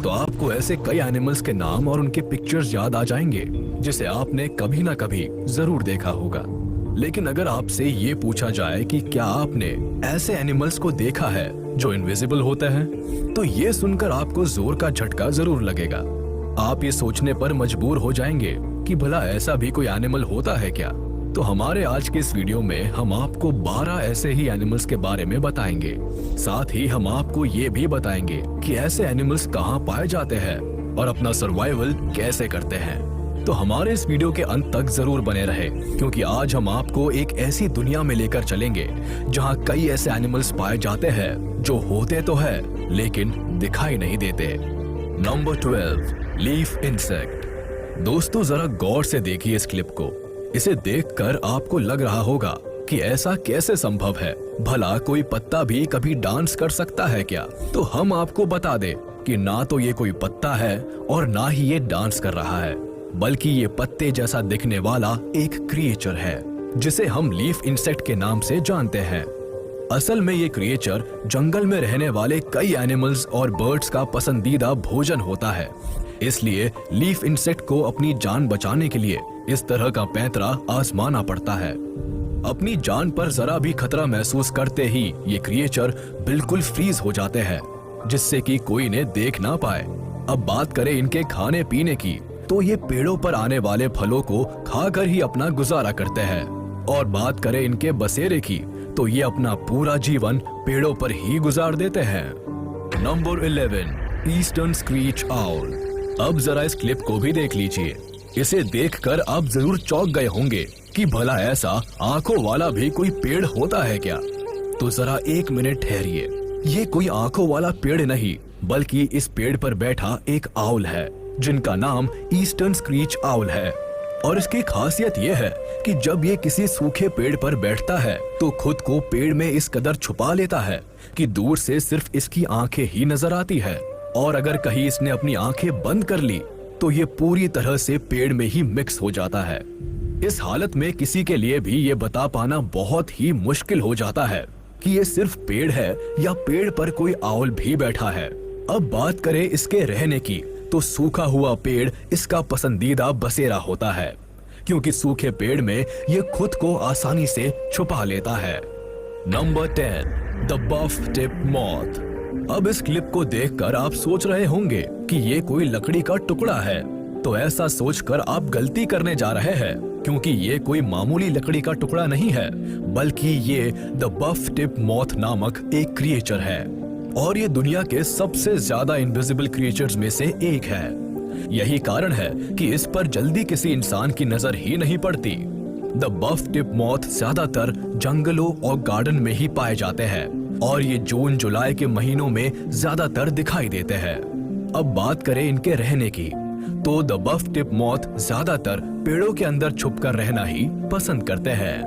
तो आपको ऐसे कई एनिमल्स के नाम और उनके पिक्चर्स याद आ जाएंगे जिसे आपने कभी ना कभी जरूर देखा होगा। लेकिन अगर आपसे ये पूछा जाए कि क्या आपने ऐसे एनिमल्स को देखा है जो इनविजिबल होते हैं, तो ये सुनकर आपको जोर का झटका जरूर लगेगा। आप ये सोचने पर मजबूर हो जाएंगे कि भला ऐसा भी कोई एनिमल होता है क्या। तो हमारे आज के इस वीडियो में हम आपको 12 ऐसे ही एनिमल्स के बारे में बताएंगे। साथ ही हम आपको ये भी बताएंगे कि ऐसे एनिमल्स कहाँ पाए जाते हैं और अपना सर्वाइवल कैसे करते हैं। तो हमारे इस वीडियो के अंत तक जरूर बने रहे, क्योंकि आज हम आपको एक ऐसी दुनिया में लेकर चलेंगे जहाँ कई ऐसे एनिमल्स पाए जाते हैं जो होते तो है लेकिन दिखाई नहीं देते। Number 12, leaf insect. दोस्तों जरा गौर से देखिए इस क्लिप को। इसे देखकर आपको लग रहा होगा कि ऐसा कैसे संभव है, भला कोई पत्ता भी कभी डांस कर सकता है क्या। तो हम आपको बता दें कि ना तो ये कोई पत्ता है और ना ही ये डांस कर रहा है, बल्कि ये पत्ते जैसा दिखने वाला एक क्रिएचर है जिसे हम लीफ इंसेक्ट के नाम से जानते हैं। असल में ये क्रिएचर जंगल में रहने वाले कई एनिमल्स और बर्ड्स का पसंदीदा भोजन होता है। इसलिए लीफ इंसेक्ट को अपनी जान बचाने के लिए इस तरह का पैंतरा आजमाना पड़ता है। अपनी जान पर जरा भी खतरा महसूस करते ही ये क्रिएचर बिल्कुल फ्रीज हो जाते हैं, जिससे कि कोई इन्हें देख ना पाए। अब बात करें इनके खाने पीने की, तो ये पेड़ों पर आने वाले फलों को खाकर ही अपना गुजारा करते हैं। और बात करें इनके बसेरे की, तो ये अपना पूरा जीवन पेड़ों पर ही गुजार देते हैं। Number 11, eastern screech owl. अब जरा इस क्लिप को भी देख लीजिए। इसे देखकर आप जरूर चौंक गए होंगे कि भला ऐसा आंखों वाला भी कोई पेड़ होता है क्या। तो जरा एक मिनट ठहरिए। ये कोई आंखों वाला पेड़ नहीं, बल्कि इस पेड़ पर बैठा एक आउल है जिनका नाम ईस्टर्न स्क्रीच आउल है। और इसकी खासियत यह है कि जब ये किसी सूखे पेड़ पर बैठता है तो खुद को पेड़ में इस कदर छुपा लेता है कि दूर से सिर्फ इसकी आंखें ही नजर आती है। और अगर कहीं इसने अपनी आंखें बंद कर ली तो ये पूरी तरह से पेड़ में ही मिक्स हो जाता है। इस हालत में किसी के लिए भी ये बता पाना बहुत ही मुश्किल हो जाता है कि ये सिर्फ पेड़ है या पेड़ पर कोई आउल भी बैठा है। अब बात करें इसके रहने की, तो सूखा हुआ पेड़ इसका पसंदीदा बसेरा होता है, क्योंकि सूखे पेड़ में ये खुद को आसानी से छुपा लेता है। Number 10, the buff tip moth. अब इस क्लिप को देखकर आप सोच रहे होंगे कि ये कोई लकड़ी का टुकड़ा है। तो ऐसा सोचकर आप गलती करने जा रहे हैं, क्योंकि ये कोई मामूली लकड़ी का टुकड़ा नहीं है, बल्कि ये द बफ टिप मॉथ नामक एक क्रिएचर है। और ये दुनिया के सबसे ज्यादा इनविजिबल क्रिएचर्स में से एक है। यही कारण है कि इस पर जल्दी किसी इंसान की नजर ही नहीं पड़ती। द बफ टिप मॉथ ज्यादातर जंगलों और गार्डन में ही पाए जाते हैं और ये जून जुलाई के महीनों में ज्यादातर दिखाई देते हैं। अब बात करें इनके रहने की, तो द बफ टिप मॉथ ज्यादातर पेड़ों के अंदर छुपकर रहना ही पसंद करते हैं।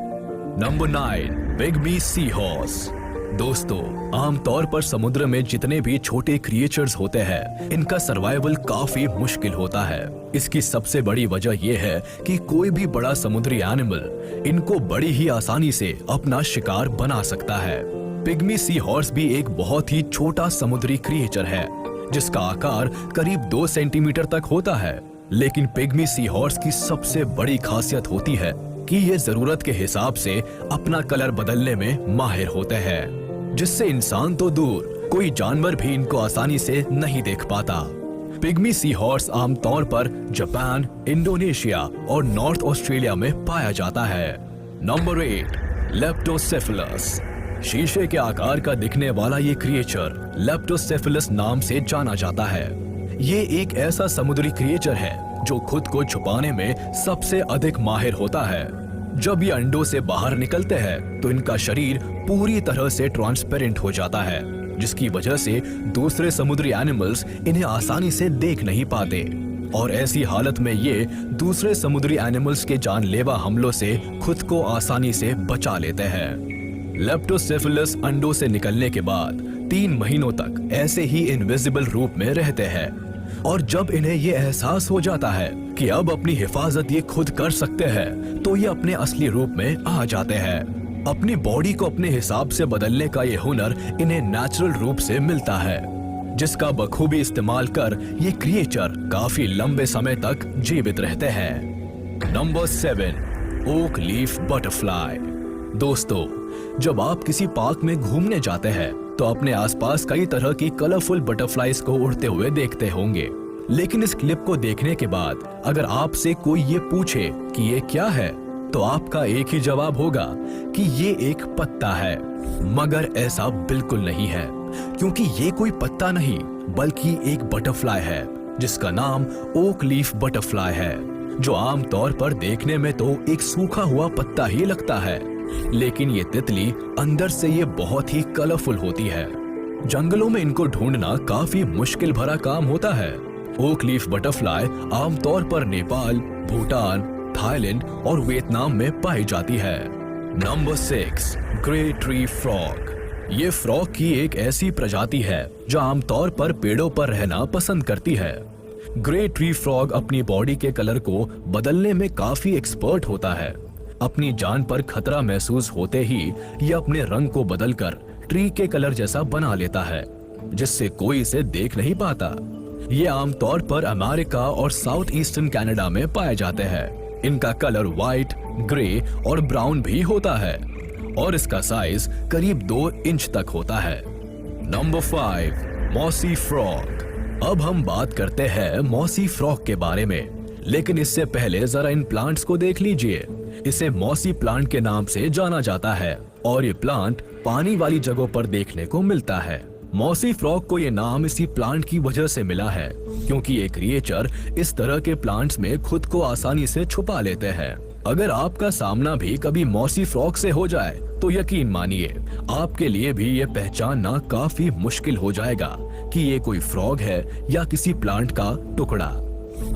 Number 9, pygmy sea horse. दोस्तों आमतौर पर समुद्र में जितने भी छोटे क्रिएचर्स होते हैं, इनका सर्वाइवल काफी मुश्किल होता है। इसकी सबसे बड़ी वजह यह है कि कोई भी बड़ा समुद्री एनिमल इनको बड़ी ही आसानी से अपना शिकार बना सकता है। पिग्मी सी हॉर्स भी एक बहुत ही छोटा समुद्री क्रिएचर है जिसका आकार करीब 2 सेंटीमीटर तक होता है। लेकिन पिग्मी सी हॉर्स की सबसे बड़ी खासियत होती है कि ये जरूरत के हिसाब से अपना कलर बदलने में माहिर होते हैं, जिससे इंसान तो दूर कोई जानवर भी इनको आसानी से नहीं देख पाता। पिग्मी सी हॉर्स आमतौर पर जापान, इंडोनेशिया और नॉर्थ ऑस्ट्रेलिया में पाया जाता है। नंबर 8, लेप्टोसेफेलस। शीशे के आकार का दिखने वाला ये क्रिएचर लेप्टोसेफेलस नाम से जाना जाता है। ये एक ऐसा समुद्री क्रिएचर है जो खुद को छुपाने में सबसे अधिक माहिर होता है। जब ये अंडों से बाहर निकलते हैं तो इनका शरीर पूरी तरह से ट्रांसपेरेंट हो जाता है, जिसकी वजह से दूसरे समुद्री एनिमल्स इन्हें आसानी से देख नहीं पाते। और ऐसी हालत में ये दूसरे समुद्री एनिमल्स के जानलेवा हमलों से खुद को आसानी से बचा लेते हैं। लेप्टोसेफेलस अंडों से निकलने के बाद 3 महीनों तक ऐसे ही इनविजिबल रूप में रहते हैं। और जब इन्हें ये एहसास हो जाता है कि अब अपनी हिफाजत ये खुद कर सकते हैं, तो ये अपने असली रूप में आ जाते हैं। अपनी बॉडी को अपने हिसाब से बदलने का ये हुनर इन्हें नेचुरल रूप से मिलता है। जिसका बखूबी इस्तेमाल कर ये क्रिएचर काफी लंबे समय तक जीवित रहते हैं। Number 7, oak leaf butterfly. दोस्तों, जब आप किसी पार्क में घूमने जाते हैं तो अपने आसपास कई तरह की कलरफुल बटरफ्लाईज को उड़ते हुए देखते होंगे। लेकिन इस क्लिप को देखने के बाद अगर आपसे कोई ये पूछे कि ये क्या है, तो आपका एक ही जवाब होगा कि ये एक पत्ता है। मगर ऐसा बिल्कुल नहीं है, क्योंकि ये कोई पत्ता नहीं बल्कि एक बटरफ्लाई है जिसका नाम ओक लीफ बटरफ्लाई है, जो आमतौर पर देखने में तो एक सूखा हुआ पत्ता ही लगता है, लेकिन ये तितली अंदर से ये बहुत ही कलरफुल होती है। जंगलों में इनको ढूंढना काफी मुश्किल भरा काम होता है। ओक लीफ बटरफ्लाई आमतौर पर नेपाल, भूटान, थाईलैंड और वियतनाम में पाई जाती है। Number 6, grey tree frog. ये फ्रॉग की एक ऐसी प्रजाति है जो आमतौर पर पेड़ों पर रहना पसंद करती है। ग्रे ट्री फ्रॉग अपनी बॉडी के कलर को बदलने में काफी एक्सपर्ट होता है। अपनी जान पर खतरा महसूस होते ही ये अपने रंग को बदलकर ट्री के कलर जैसा बना लेता है, जिससे कोई इसे देख नहीं पाता। ये आमतौर पर अमेरिका और साउथ ईस्टर्न कनाडा में पाए जाते हैं। इनका कलर व्हाइट, ग्रे और ब्राउन भी होता है और इसका साइज करीब 2 इंच तक होता है। Number 5, mossy frog. अब हम बात करते हैं मॉसी फ्रॉग के बारे में, लेकिन इससे पहले जरा इन प्लांट्स को देख लीजिए। इसे मॉसी प्लांट के नाम से जाना जाता है और ये प्लांट पानी वाली जगहों पर देखने को मिलता है। मॉसी फ्रॉग को ये नाम इसी प्लांट की वजह से मिला है, क्योंकि ये क्रिएचर इस तरह के प्लांट्स में खुद को आसानी से छुपा लेते हैं। अगर आपका सामना भी कभी मॉसी फ्रॉग से हो जाए तो यकीन मानिए आपके लिए भी ये पहचानना काफी मुश्किल हो जाएगा कि ये कोई फ्रॉग है या किसी प्लांट का टुकड़ा।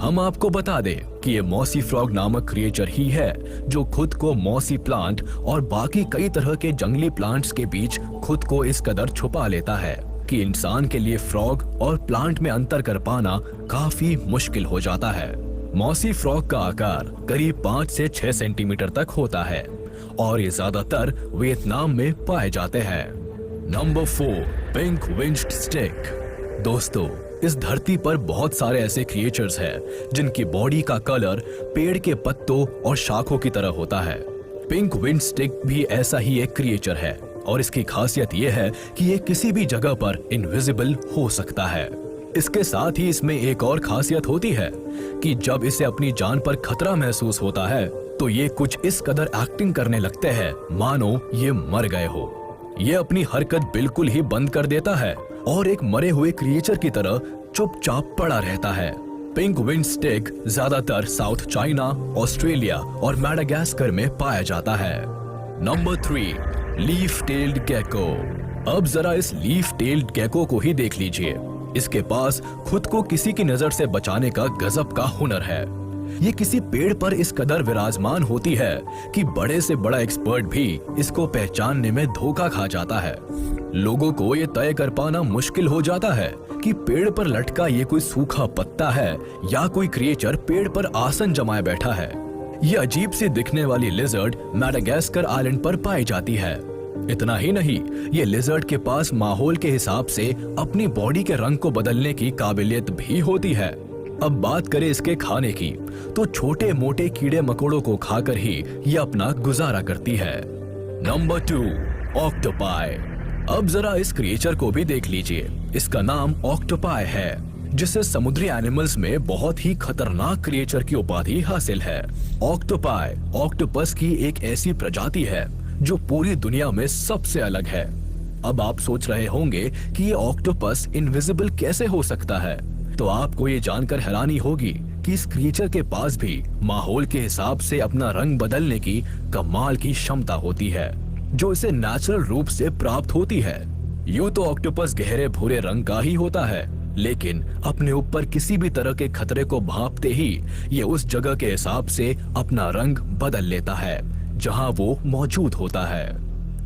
हम आपको बता दें कि ये मॉसी फ्रॉग नामक क्रिएचर ही है जो खुद को मॉसी प्लांट और बाकी कई तरह के जंगली प्लांट्स के बीच खुद को इस कदर छुपा लेता है कि इंसान के लिए फ्रॉग और प्लांट में अंतर कर पाना काफी मुश्किल हो जाता है। मॉसी फ्रॉग का आकार करीब 5 से 6 सेंटीमीटर तक होता है और ये ज्यादातर वियतनाम में पाए जाते हैं। Number 4, pink winged stick. दोस्तों, इस धरती पर बहुत सारे ऐसे क्रिएचर्स हैं जिनकी बॉडी का कलर पेड़ के पत्तों और शाखों की तरह होता है। पिंक विंड स्टिक भी ऐसा ही एक क्रिएचर है और इसकी खासियत यह है कि ये किसी भी जगह पर इनविजिबल हो सकता है। इसके साथ ही इसमें एक और खासियत होती है कि जब इसे अपनी जान पर खतरा महसूस होता है तो ये कुछ इस कदर एक्टिंग करने लगते हैं मानो ये मर गए हो। ये अपनी हरकत बिल्कुल ही बंद कर देता है और एक मरे हुए क्रिएचर की तरह चुपचाप पड़ा रहता है। पिंक विंड स्टिक ज्यादातर साउथ चाइना, ऑस्ट्रेलिया और मैडागास्कर में पाया जाता है। Number 3, leaf tailed gecko. अब जरा इस लीफ टेल्ड गेको को ही देख लीजिए। इसके पास खुद को किसी की नजर से बचाने का गजब का हुनर है। ये किसी पेड़ पर इस कदर विराजमान होती है कि बड़े से बड़ा एक्सपर्ट भी इसको पहचानने में धोखा खा जाता है। लोगों को ये तय कर पाना मुश्किल हो जाता है कि पेड़ पर लटका ये कोई सूखा पत्ता है या कोई क्रिएचर पेड़ पर आसन जमाए बैठा है। ये अजीब सी दिखने वाली लिजर्ड मैडागास्कर आइलैंड पर पाई जाती है। इतना ही नहीं, ये लिजर्ड के पास माहौल के हिसाब से अपनी बॉडी के रंग को बदलने की काबिलियत भी होती है। अब बात करें इसके खाने की, तो छोटे मोटे कीड़े मकोड़ों को खाकर ही ये अपना गुजारा करती है। Number 2, octopi. अब जरा इस क्रिएचर को भी देख लीजिए। इसका नाम ऑक्टोपाई है, जिसे समुद्री एनिमल्स में बहुत ही खतरनाक क्रिएचर की उपाधि हासिल है। ऑक्टोपाई ऑक्टोपस की एक ऐसी प्रजाति है जो पूरी दुनिया में सबसे अलग है। अब आप सोच रहे होंगे कि ये ऑक्टोपस इनविजिबल कैसे हो सकता है, तो आपको ये जानकर हैरानी होगी कि इस क्रिएचर के पास भी माहौल के हिसाब से अपना रंग बदलने की कमाल की क्षमता होती है, जो इसे नेचुरल रूप से प्राप्त होती है। यूं तो ऑक्टोपस गहरे भूरे रंग का ही होता है, लेकिन अपने ऊपर किसी भी तरह के खतरे को भांपते ही ये उस जगह के हिसाब से अपना रंग बदल लेता है जहां वो मौजूद होता है।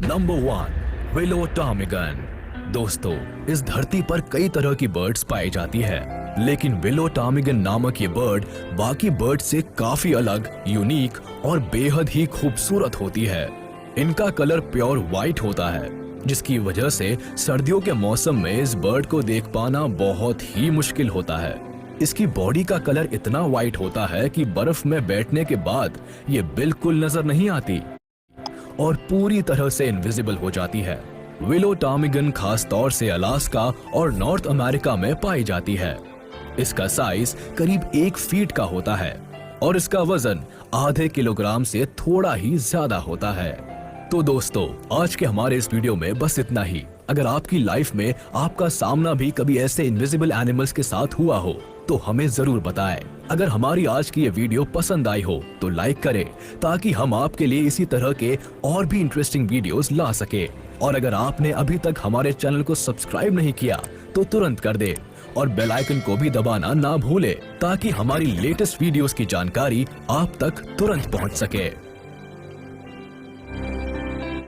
Number 1, Willow Tomigan. दोस्तों, इस धरती पर कई तरह की बर्ड्स पाई जाती है, लेकिन विलो टॉमिगन नामक ये बर्ड बाकी बर्ड से काफी अलग, यूनिक और बेहद ही खूबसूरत होती है। इनका कलर प्योर व्हाइट होता है जिसकी वजह से सर्दियों के मौसम में इस बर्ड को देख पाना बहुत ही मुश्किल होता है। इसकी बॉडी का कलर इतना वाइट होता है कि बर्फ में बैठने के बाद ये बिल्कुल नजर नहीं आती और पूरी तरह से इनविजिबल हो जाती है। विलो टॉमिगन खास तौर से अलास्का और नॉर्थ अमेरिका में पाई जाती है। इसका साइज करीब 1 फीट का होता है और इसका वजन आधे किलोग्राम से थोड़ा ही ज्यादा होता है। तो दोस्तों, आज के हमारे इस वीडियो में बस इतना ही। अगर आपकी लाइफ में आपका सामना भी कभी ऐसे इनविजिबल एनिमल्स के साथ हुआ हो तो हमें जरूर बताएं। अगर हमारी आज की ये वीडियो पसंद आई हो तो लाइक करें ताकि हम आपके लिए इसी तरह के और भी इंटरेस्टिंग वीडियोस ला सके। और अगर आपने अभी तक हमारे चैनल को सब्सक्राइब नहीं किया तो तुरंत कर दे और बेल आइकन को भी दबाना ना भूले ताकि हमारी लेटेस्ट वीडियोस की जानकारी आप तक तुरंत पहुंच सके।